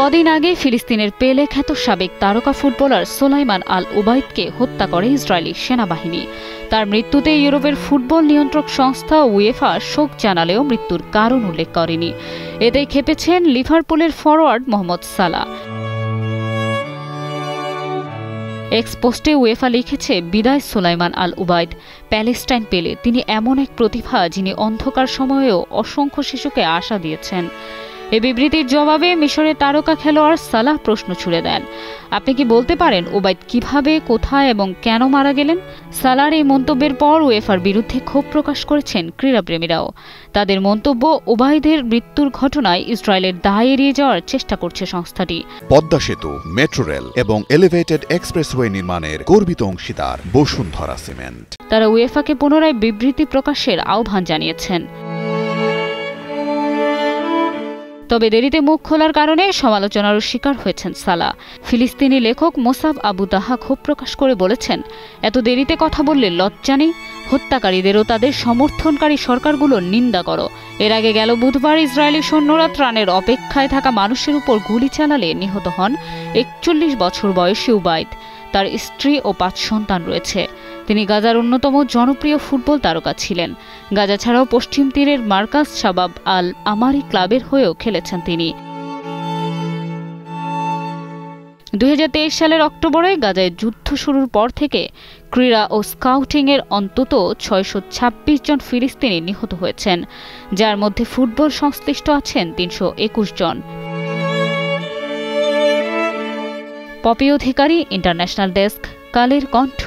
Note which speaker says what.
Speaker 1: কদিন আগে ফিলিস্তিনের পেলে খ্যাত সাবেক তারকা ফুটবলার সোলাইমান আল উবাইদকে হত্যা করে ইসরায়েলি সেনাবাহিনী। তার মৃত্যুতে ইউরোপের ফুটবল নিয়ন্ত্রক সংস্থা উয়েফা শোক জানালেও মৃত্যুর কারণ উল্লেখ করেনি। এতে খেপেছেন লিভারপুলের ফরোয়ার্ড মোহাম্মদ সালাহ। এক্স পোস্টে উয়েফা লিখেছে, বিদায় সোলাইমান আল উবাইদ, প্যালেস্টাইন পেলে। তিনি এমন এক প্রতিভা যিনি অন্ধকার সময়েও অসংখ্য শিশুকে আশা দিয়েছেন। এই বিবৃতির জবাবে মিশরের তারকা খেলোয়াড় সালাহ প্রশ্ন ছুড়ে দেন, আপনি কি বলতে পারেন উবাইদ কিভাবে, কোথায় এবং কেন মারা গেলেন? সালাহর এই মন্তব্যের পর উয়েফার বিরুদ্ধে ক্ষোভ প্রকাশ করেছেন ক্রীড়াপ্রেমীরাও। তাদের মন্তব্য, উবাইদের মৃত্যুর ঘটনায় ইসরায়েলের দায় এড়িয়ে যাওয়ার চেষ্টা করছে সংস্থাটি।
Speaker 2: পদ্মা সেতু, মেট্রো রেল এবং এলিভেটেড এক্সপ্রেসওয়ে নির্মাণের গর্বিত অংশীদার বসুন্ধরা সিমেন্ট।
Speaker 1: তারা উয়েফাকে পুনরায় বিবৃতি প্রকাশের আহ্বান জানিয়েছেন। তবে দেরিতে মুখ খোলার কারণে সমালোচনারও শিকার হয়েছেন সালাহ। ফিলিস্তিনি লেখক মোসাব আবু দাহা ক্ষোভ প্রকাশ করে বলেছেন, এত দেরিতে কথা বললে লজ্জা নেই? হত্যাকারীদেরও তাদের সমর্থনকারী সরকারগুলোর নিন্দা করো। এর আগে গেল বুধবার ইসরায়েলি সৈন্যরা ত্রাণের অপেক্ষায় থাকা মানুষের উপর গুলি চালালে নিহত হন 41 বছর বয়সী উবাইদ। তার স্ত্রী ও 5 সন্তান রয়েছে। তিনি গাজার অন্যতম জনপ্রিয় ফুটবল তারকা ছিলেন। গাজা ছাড়াও পশ্চিম তীরের মার্কাজ শাবাব আল আমারি ক্লাবের হয়েও খেলেছেন তিনি। 2023 সালের অক্টোবরে গাজায় যুদ্ধ শুরুর পর থেকে ক্রীড়া ও স্কাউটিংয়ের অন্তত 626 জন ফিলিস্তিনি নিহত হয়েছেন, যার মধ্যে ফুটবল সংশ্লিষ্ট আছেন 321 জন। পপি অধিকারী, ইন্টারন্যাশনাল ডেস্ক, কালের কণ্ঠ।